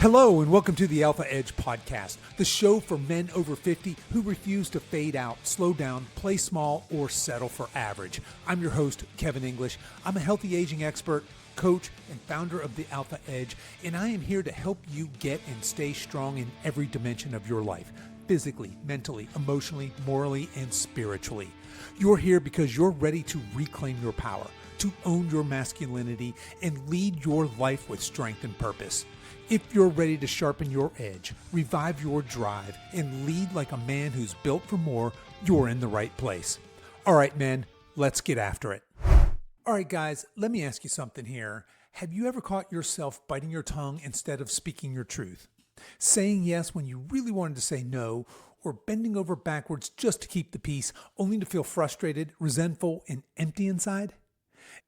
Hello and welcome to the Alpha Edge Podcast, the show for men over 50 who refuse to fade out, slow down, play small, or settle for average. I'm your host, Kevin English. I'm a healthy aging expert, coach, and founder of the Alpha Edge, and I am here to help you get and stay strong in every dimension of your life, physically, mentally, emotionally, morally, and spiritually. You're here because you're ready to reclaim your power, to own your masculinity, and lead your life with strength and purpose. If you're ready to sharpen your edge, revive your drive, and lead like a man who's built for more, you're in the right place. All right, men, let's get after it. All right, guys, let me ask you something here. Have you ever caught yourself biting your tongue instead of speaking your truth? Saying yes when you really wanted to say no, or bending over backwards just to keep the peace, only to feel frustrated, resentful, and empty inside?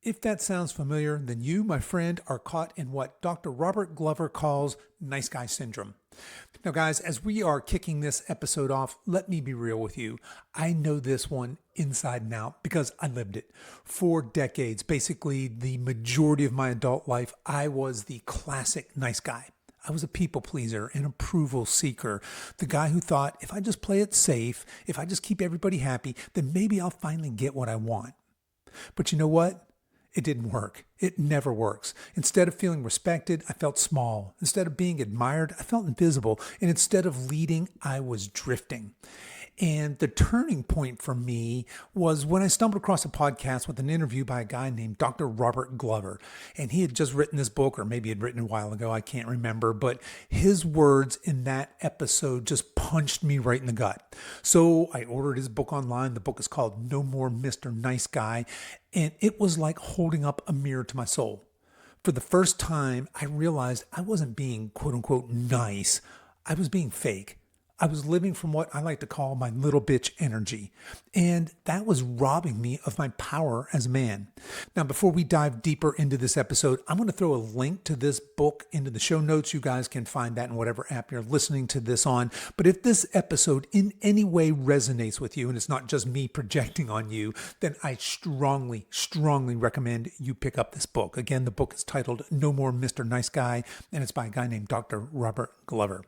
If that sounds familiar, then you, my friend, are caught in what Dr. Robert Glover calls nice guy syndrome. Now, guys, as we are kicking this episode off, let me be real with you. I know this one inside and out because I lived it. For decades, basically the majority of my adult life, I was the classic nice guy. I was a people pleaser, an approval seeker, the guy who thought if I just play it safe, if I just keep everybody happy, then maybe I'll finally get what I want. But you know what? It didn't work. It never works. Instead of feeling respected, I felt small. Instead of being admired, I felt invisible. And instead of leading, I was drifting. And the turning point for me was when I stumbled across a podcast with an interview by a guy named Dr. Robert Glover. And he had just written this book, or maybe had written a while ago, I can't remember. But his words in that episode just punched me right in the gut. So I ordered his book online. The book is called No More Mr. Nice Guy. And it was like holding up a mirror to my soul. For the first time, I realized I wasn't being quote unquote nice. I was being fake. I was living from what I like to call my little bitch energy. And that was robbing me of my power as a man. Now, before we dive deeper into this episode, I'm going to throw a link to this book into the show notes. You guys can find that in whatever app you're listening to this on. But if this episode in any way resonates with you, and it's not just me projecting on you, then I strongly, strongly recommend you pick up this book. Again, the book is titled No More Mr. Nice Guy, and it's by a guy named Dr. Robert Glover.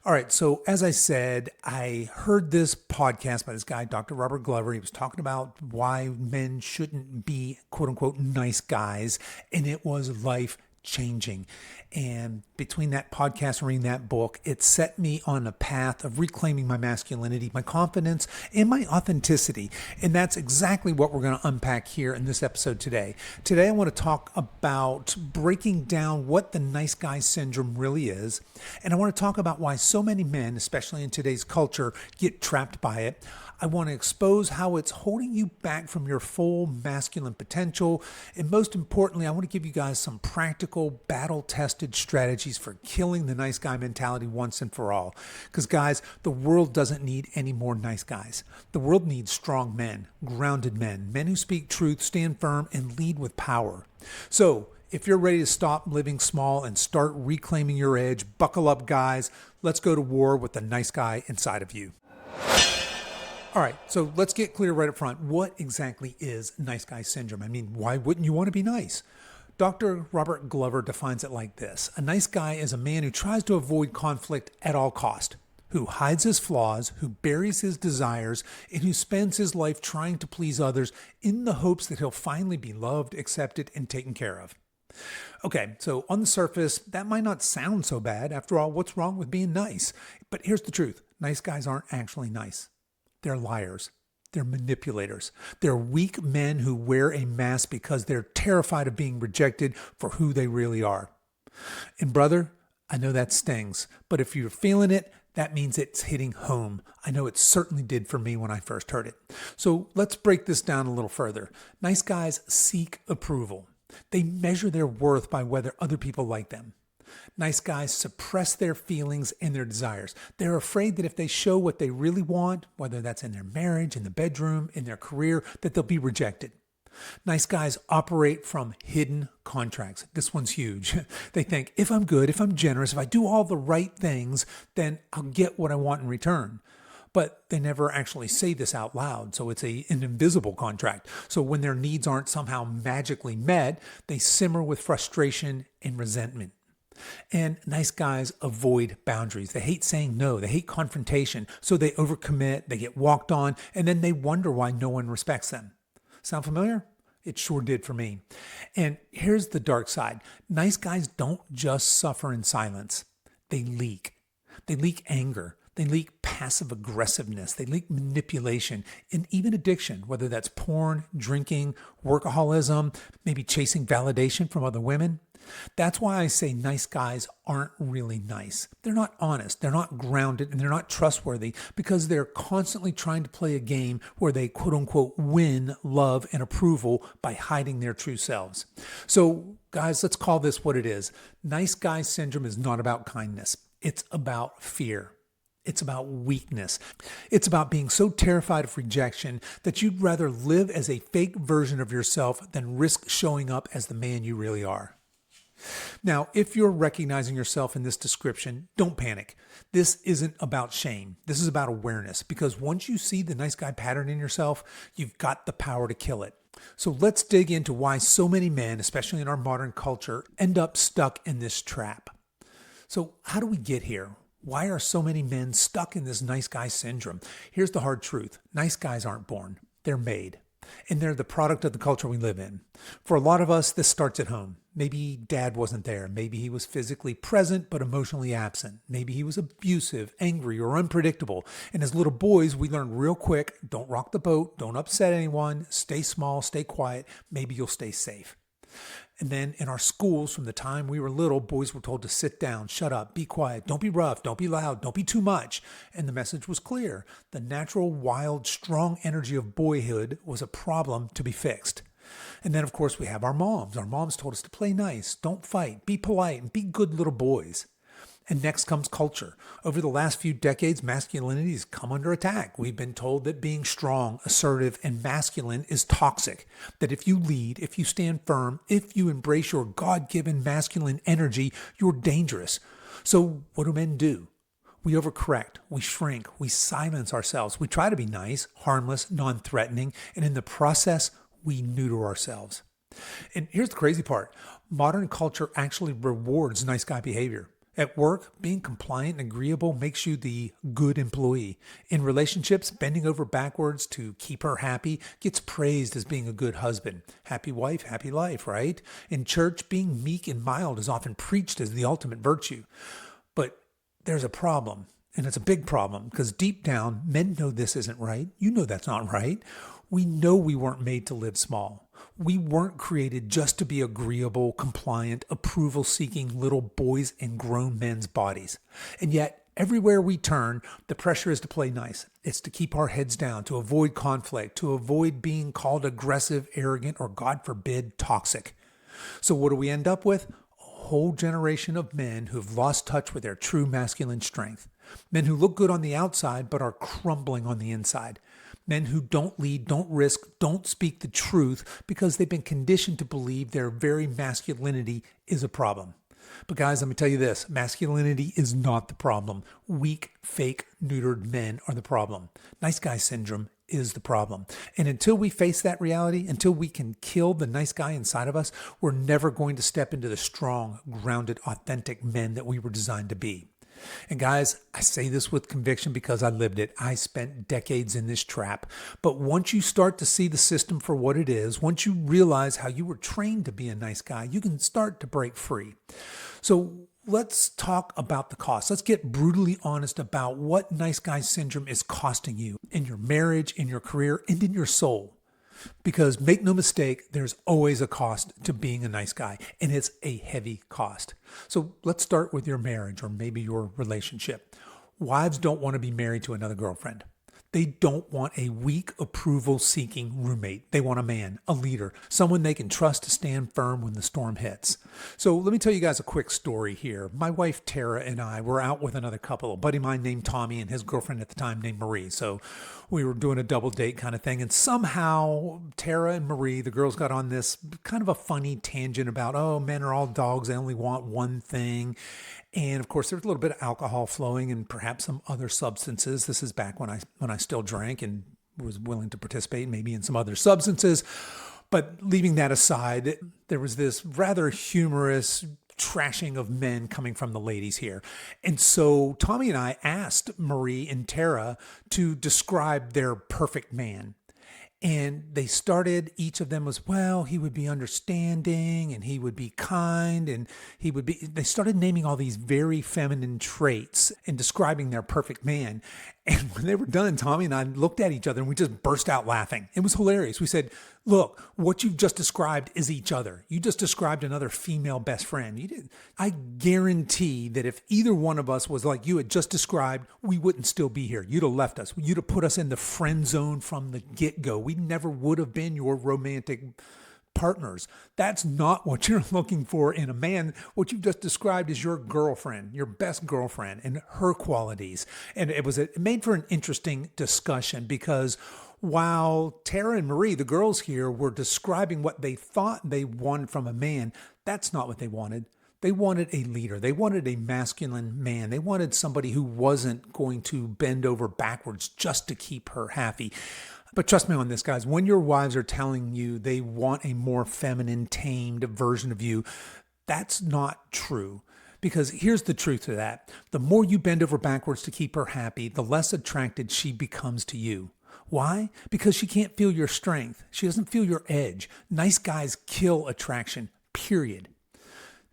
All right, so as I said, I heard this podcast by this guy, Dr. Robert Glover. He was talking about why men shouldn't be quote unquote nice guys, and it was life changing. And between that podcast and reading that book, it set me on a path of reclaiming my masculinity, my confidence, and my authenticity. And that's exactly what we're going to unpack here in this episode today. Today, I want to talk about breaking down what the nice guy syndrome really is. And I want to talk about why so many men, especially in today's culture, get trapped by it. I want to expose how it's holding you back from your full masculine potential. And most importantly, I want to give you guys some practical, battle-tested strategies for killing the nice guy mentality once and for all. Because guys, the world doesn't need any more nice guys. The world needs strong men, grounded men, men who speak truth, stand firm, and lead with power. So, if you're ready to stop living small and start reclaiming your edge, buckle up, guys. Let's go to war with the nice guy inside of you. All right, so let's get clear right up front. What exactly is nice guy syndrome? I mean, why wouldn't you want to be nice? Dr. Robert Glover defines it like this. A nice guy is a man who tries to avoid conflict at all cost, who hides his flaws, who buries his desires, and who spends his life trying to please others in the hopes that he'll finally be loved, accepted, and taken care of. Okay, so on the surface, that might not sound so bad. After all, what's wrong with being nice? But here's the truth. Nice guys aren't actually nice. They're liars. They're manipulators. They're weak men who wear a mask because they're terrified of being rejected for who they really are. And brother, I know that stings, but if you're feeling it, that means it's hitting home. I know it certainly did for me when I first heard it. So let's break this down a little further. Nice guys seek approval. They measure their worth by whether other people like them. Nice guys suppress their feelings and their desires. They're afraid that if they show what they really want, whether that's in their marriage, in the bedroom, in their career, that they'll be rejected. Nice guys operate from hidden contracts. This one's huge. They think, if I'm good, if I'm generous, if I do all the right things, then I'll get what I want in return. but they never actually say this out loud. So it's an invisible contract. So when their needs aren't somehow magically met, they simmer with frustration and resentment. And nice guys avoid boundaries. They hate saying no. They hate confrontation. So they overcommit, they get walked on, and then they wonder why no one respects them. Sound familiar? It sure did for me. And here's the dark side. Nice guys don't just suffer in silence. They leak. They leak anger. They leak passive aggressiveness. They leak manipulation and even addiction, whether that's porn, drinking, workaholism, maybe chasing validation from other women. That's why I say nice guys aren't really nice. They're not honest, they're not grounded, and they're not trustworthy because they're constantly trying to play a game where they quote unquote win love and approval by hiding their true selves. So guys, let's call this what it is. Nice guy syndrome is not about kindness. It's about fear. It's about weakness. It's about being so terrified of rejection that you'd rather live as a fake version of yourself than risk showing up as the man you really are. Now, if you're recognizing yourself in this description, don't panic. This isn't about shame. This is about awareness, because once you see the nice guy pattern in yourself, you've got the power to kill it. So let's dig into why so many men, especially in our modern culture, end up stuck in this trap. So how do we get here? Why are so many men stuck in this nice guy syndrome? Here's the hard truth. Nice guys aren't born. They're made. And they're the product of the culture we live in. For a lot of us, this starts at home. Maybe dad wasn't there. Maybe he was physically present but emotionally absent. Maybe he was abusive, angry, or unpredictable. And as little boys, we learn real quick, don't rock the boat, don't upset anyone, stay small, stay quiet, maybe you'll stay safe. And then in our schools, from the time we were little, boys were told to sit down, shut up, be quiet, don't be rough, don't be loud, don't be too much. And the message was clear. The natural, wild, strong energy of boyhood was a problem to be fixed. And then, of course, we have our moms. Our moms told us to play nice, don't fight, be polite, and be good little boys. And next comes culture. Over the last few decades, masculinity has come under attack. We've been told that being strong, assertive, and masculine is toxic. That if you lead, if you stand firm, if you embrace your God-given masculine energy, you're dangerous. So what do men do? We overcorrect, we shrink, we silence ourselves. We try to be nice, harmless, non-threatening, and in the process, we neuter ourselves. And here's the crazy part. Modern culture actually rewards nice guy behavior. At work, being compliant and agreeable makes you the good employee. In relationships, bending over backwards to keep her happy gets praised as being a good husband. Happy wife, happy life, right? In church, being meek and mild is often preached as the ultimate virtue. But there's a problem, and it's a big problem, because deep down, men know this isn't right. You know that's not right. We know we weren't made to live small. We weren't created just to be agreeable, compliant, approval-seeking little boys in grown men's bodies. And yet, everywhere we turn, the pressure is to play nice. It's to keep our heads down, to avoid conflict, to avoid being called aggressive, arrogant, or God forbid, toxic. So what do we end up with? A whole generation of men who've lost touch with their true masculine strength. Men who look good on the outside but are crumbling on the inside. Men who don't lead, don't risk, don't speak the truth because they've been conditioned to believe their very masculinity is a problem. But guys, let me tell you this, masculinity is not the problem. Weak, fake, neutered men are the problem. Nice guy syndrome is the problem. And until we face that reality, until we can kill the nice guy inside of us, we're never going to step into the strong, grounded, authentic men that we were designed to be. And guys, I say this with conviction because I lived it. I spent decades in this trap. But once you start to see the system for what it is, once you realize how you were trained to be a nice guy, you can start to break free. So let's talk about the cost. Let's get brutally honest about what nice guy syndrome is costing you in your marriage, in your career, and in your soul. Because make no mistake, there's always a cost to being a nice guy, and it's a heavy cost. So let's start with your marriage or maybe your relationship. Wives don't want to be married to another girlfriend. They don't want a weak, approval-seeking roommate. They want a man, a leader, someone they can trust to stand firm when the storm hits. So let me tell you guys a quick story here. My wife, Tara, and I were out with another couple, a buddy of mine named Tommy and his girlfriend at the time named Marie. So we were doing a double date kind of thing. And somehow Tara and Marie, the girls, got on this kind of a funny tangent about, oh, men are all dogs. They only want one thing. And of course, there's a little bit of alcohol flowing and perhaps some other substances. This is back when I still drank and was willing to participate maybe in some other substances. But leaving that aside, there was this rather humorous trashing of men coming from the ladies here. And so Tommy and I asked Marie and Tara to describe their perfect man. And they started, each of them was, well, he would be understanding and he would be kind and they started naming all these very feminine traits and describing their perfect man. And when they were done, Tommy and I looked at each other and we just burst out laughing. It was hilarious. We said, look, what you've just described is each other. You just described another female best friend. You did. I guarantee that if either one of us was like you had just described, we wouldn't still be here. You'd have left us. You'd have put us in the friend zone from the get-go. We never would have been your romantic partners. That's not what you're looking for in a man. What you've just described is your girlfriend, your best girlfriend, and her qualities. And it made for an interesting discussion because while Tara and Marie, the girls here, were describing what they thought they wanted from a man, that's not what they wanted. They wanted a leader. They wanted a masculine man. They wanted somebody who wasn't going to bend over backwards just to keep her happy. But trust me on this, guys, when your wives are telling you they want a more feminine, tamed version of you, that's not true. Because here's the truth to that. The more you bend over backwards to keep her happy, the less attracted she becomes to you. Why? Because she can't feel your strength. She doesn't feel your edge. Nice guys kill attraction, period.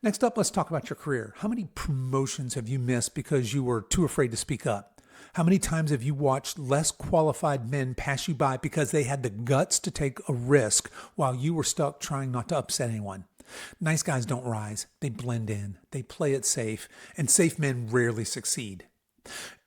Next up, let's talk about your career. How many promotions have you missed because you were too afraid to speak up? How many times have you watched less qualified men pass you by because they had the guts to take a risk while you were stuck trying not to upset anyone? Nice guys don't rise. They blend in. They play it safe. And safe men rarely succeed.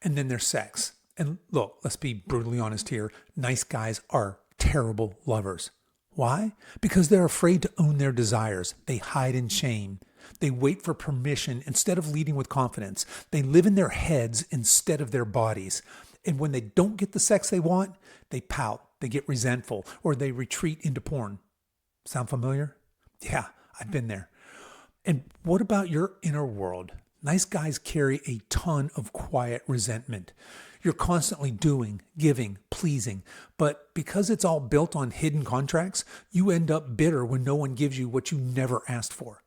And then there's sex. And look, let's be brutally honest here. Nice guys are terrible lovers. Why? Because they're afraid to own their desires. They hide in shame. They wait for permission instead of leading with confidence. They live in their heads instead of their bodies. And when they don't get the sex they want, they pout, they get resentful, or they retreat into porn. Sound familiar? Yeah, I've been there. And what about your inner world? Nice guys carry a ton of quiet resentment. You're constantly doing, giving, pleasing, but because it's all built on hidden contracts, you end up bitter when no one gives you what you never asked for.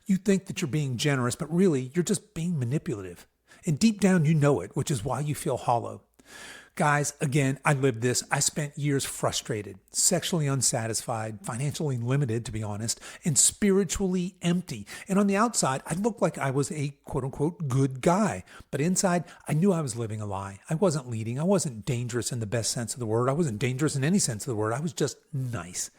You think that you're being generous, but really you're just being manipulative. And deep down you know it, which is why you feel hollow. Guys, again, I lived this. I spent years frustrated, sexually unsatisfied, financially limited, to be honest, and spiritually empty. And on the outside, I looked like I was a quote-unquote good guy. But inside, I knew I was living a lie. I wasn't leading. I wasn't dangerous in the best sense of the word. I wasn't dangerous in any sense of the word. I was just nice.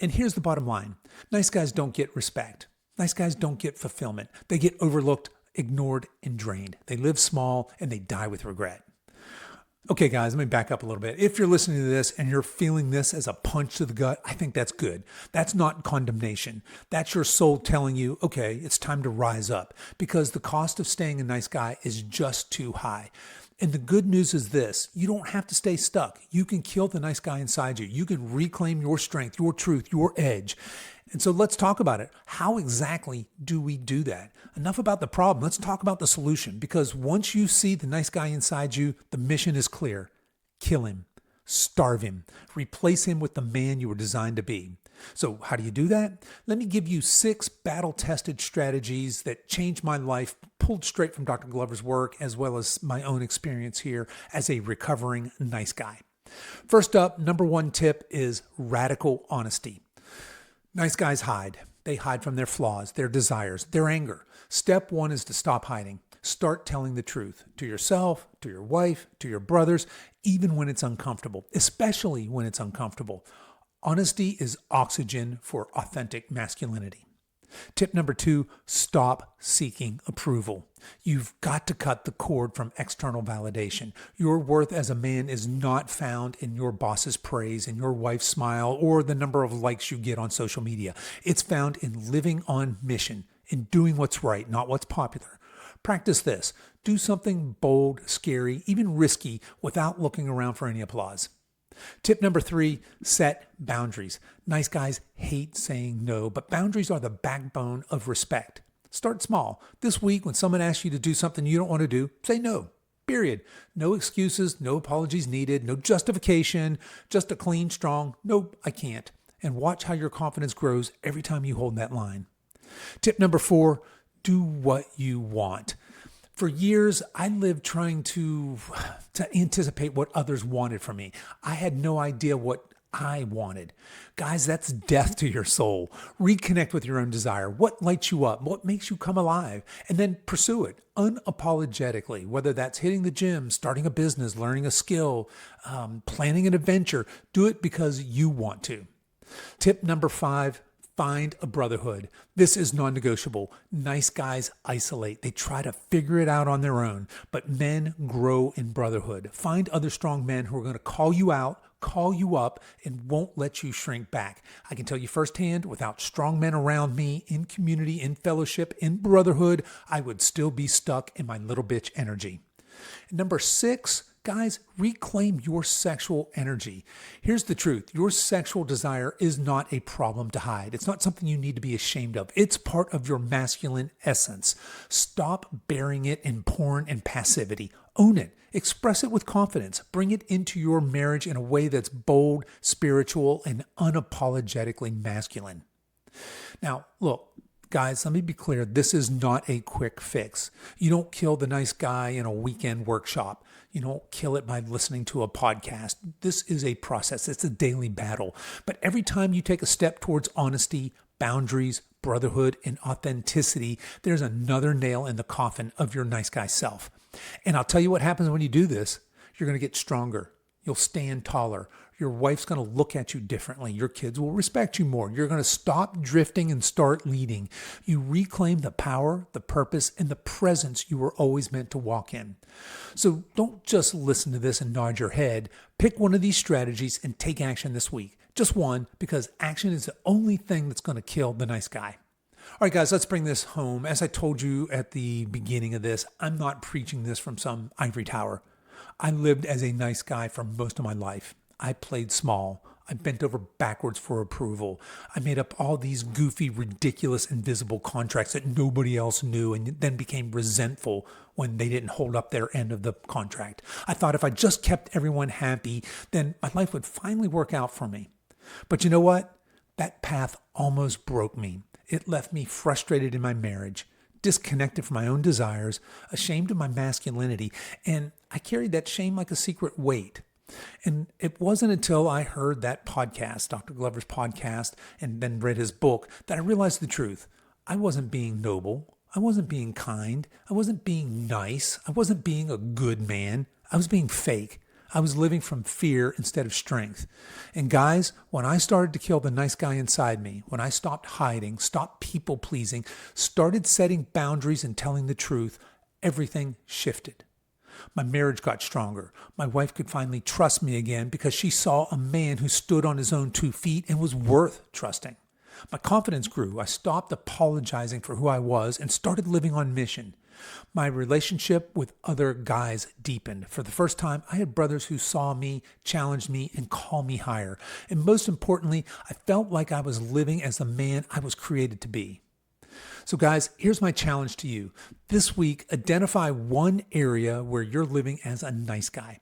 And here's the bottom line. Nice guys don't get respect. Nice guys don't get fulfillment. They get overlooked, ignored, and drained. They live small, and they die with regret. Okay, guys, let me back up a little bit. If you're listening to this and you're feeling this as a punch to the gut, I think that's good. That's not condemnation. That's your soul telling you, okay, it's time to rise up because the cost of staying a nice guy is just too high. And the good news is this, you don't have to stay stuck. You can kill the nice guy inside you. You can reclaim your strength, your truth, your edge. And so let's talk about it. How exactly do we do that? Enough about the problem. Let's talk about the solution. Because once you see the nice guy inside you, the mission is clear. Kill him. Starve him. Replace him with the man you were designed to be. So how do you do that? Let me give you 6 battle-tested strategies that changed my life, pulled straight from Dr. Glover's work, as well as my own experience here as a recovering nice guy. First up, number 1 tip is radical honesty. Nice guys hide. They hide from their flaws, their desires, their anger. Step 1 is to stop hiding. Start telling the truth to yourself, to your wife, to your brothers, even when it's uncomfortable, especially when it's uncomfortable. Honesty is oxygen for authentic masculinity. Tip number 2, stop seeking approval. You've got to cut the cord from external validation. Your worth as a man is not found in your boss's praise, in your wife's smile, or the number of likes you get on social media. It's found in living on mission, in doing what's right, not what's popular. Practice this. Do something bold, scary, even risky without looking around for any applause. Tip number 3, set boundaries. Nice guys hate saying no, but boundaries are the backbone of respect. Start small. This week, when someone asks you to do something you don't want to do, say no. Period. No excuses, no apologies needed, no justification, just a clean, strong, nope, I can't. And watch how your confidence grows every time you hold that line. Tip number 4, do what you want. For years, I lived trying to anticipate what others wanted from me. I had no idea what I wanted. Guys, that's death to your soul. Reconnect with your own desire. What lights you up? What makes you come alive? And then pursue it unapologetically, whether that's hitting the gym, starting a business, learning a skill, planning an adventure. Do it because you want to. Tip number 5, find a brotherhood. This is non-negotiable. Nice guys isolate. They try to figure it out on their own, but men grow in brotherhood. Find other strong men who are going to call you out, call you up, and won't let you shrink back. I can tell you firsthand, without strong men around me, in community, in fellowship, in brotherhood, I would still be stuck in my little bitch energy. Number 6, guys, reclaim your sexual energy. Here's the truth. Your sexual desire is not a problem to hide. It's not something you need to be ashamed of. It's part of your masculine essence. Stop burying it in porn and passivity. Own it. Express it with confidence. Bring it into your marriage in a way that's bold, spiritual, and unapologetically masculine. Now, look, guys, let me be clear. This is not a quick fix. You don't kill the nice guy in a weekend workshop. You don't kill it by listening to a podcast. This is a process. It's a daily battle. But every time you take a step towards honesty, boundaries, brotherhood, and authenticity, there's another nail in the coffin of your nice guy self. And I'll tell you what happens when you do this. You're going to get stronger. You'll stand taller. Your wife's going to look at you differently. Your kids will respect you more. You're going to stop drifting and start leading. You reclaim the power, the purpose, and the presence you were always meant to walk in. So don't just listen to this and nod your head. Pick one of these strategies and take action this week. Just one, because action is the only thing that's going to kill the nice guy. All right, guys, let's bring this home. As I told you at the beginning of this, I'm not preaching this from some ivory tower. I lived as a nice guy for most of my life. I played small. I bent over backwards for approval. I made up all these goofy, ridiculous, invisible contracts that nobody else knew and then became resentful when they didn't hold up their end of the contract. I thought if I just kept everyone happy, then my life would finally work out for me. But you know what? That path almost broke me. It left me frustrated in my marriage, disconnected from my own desires, ashamed of my masculinity, and I carried that shame like a secret weight. And it wasn't until I heard that podcast, Dr. Glover's podcast, and then read his book that I realized the truth. I wasn't being noble. I wasn't being kind. I wasn't being nice. I wasn't being a good man. I was being fake. I was living from fear instead of strength. And guys, when I started to kill the nice guy inside me, when I stopped hiding, stopped people pleasing, started setting boundaries and telling the truth, everything shifted. My marriage got stronger. My wife could finally trust me again because she saw a man who stood on his own 2 feet and was worth trusting. My confidence grew. I stopped apologizing for who I was and started living on mission. My relationship with other guys deepened. For the first time, I had brothers who saw me, challenged me, and called me higher. And most importantly, I felt like I was living as the man I was created to be. So guys, here's my challenge to you. This week, identify one area where you're living as a nice guy.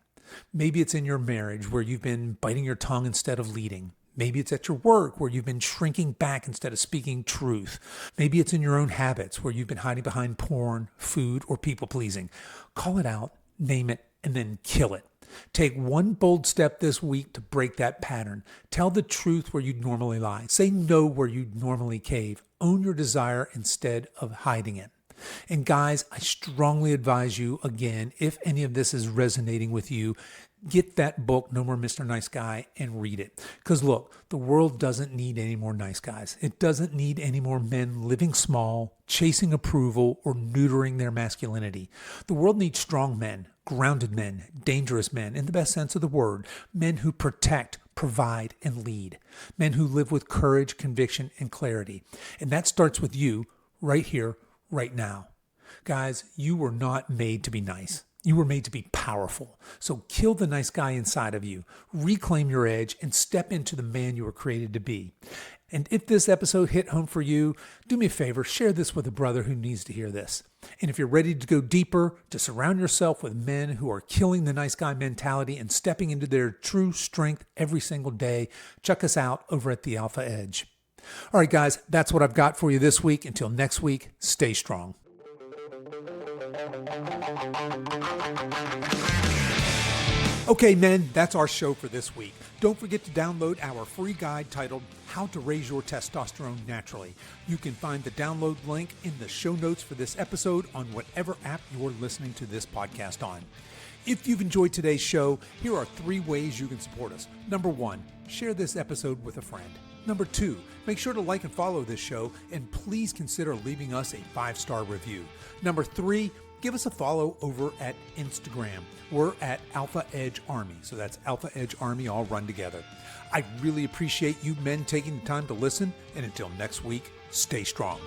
Maybe it's in your marriage where you've been biting your tongue instead of leading. Maybe it's at your work where you've been shrinking back instead of speaking truth. Maybe it's in your own habits where you've been hiding behind porn, food, or people pleasing. Call it out, name it, and then kill it. Take one bold step this week to break that pattern. Tell the truth where you'd normally lie. Say no where you'd normally cave. Own your desire instead of hiding it. And guys, I strongly advise you, again, if any of this is resonating with you, get that book, No More Mr. Nice Guy, and read it. Because look, the world doesn't need any more nice guys. It doesn't need any more men living small, chasing approval, or neutering their masculinity. The world needs strong men, grounded men, dangerous men, in the best sense of the word, men who protect, provide, and lead, men who live with courage, conviction, and clarity. And that starts with you right here, right now. Guys, you were not made to be nice. You were made to be powerful. So kill the nice guy inside of you, reclaim your edge, and step into the man you were created to be. And if this episode hit home for you, do me a favor, share this with a brother who needs to hear this. And if you're ready to go deeper, to surround yourself with men who are killing the nice guy mentality and stepping into their true strength every single day, check us out over at the Alpha Edge. All right, guys, that's what I've got for you this week. Until next week, stay strong. Okay, men, that's our show for this week. Don't forget to download our free guide titled How to Raise Your Testosterone Naturally. You can find the download link in the show notes for this episode on whatever app you're listening to this podcast on. If you've enjoyed today's show, here are 3 ways you can support us. Number 1, share this episode with a friend. Number 2, make sure to like and follow this show, and please consider leaving us a 5-star review. Number 3, give us a follow over at Instagram. We're at Alpha Edge Army. So that's Alpha Edge Army all run together. I really appreciate you men taking the time to listen. And until next week, stay strong.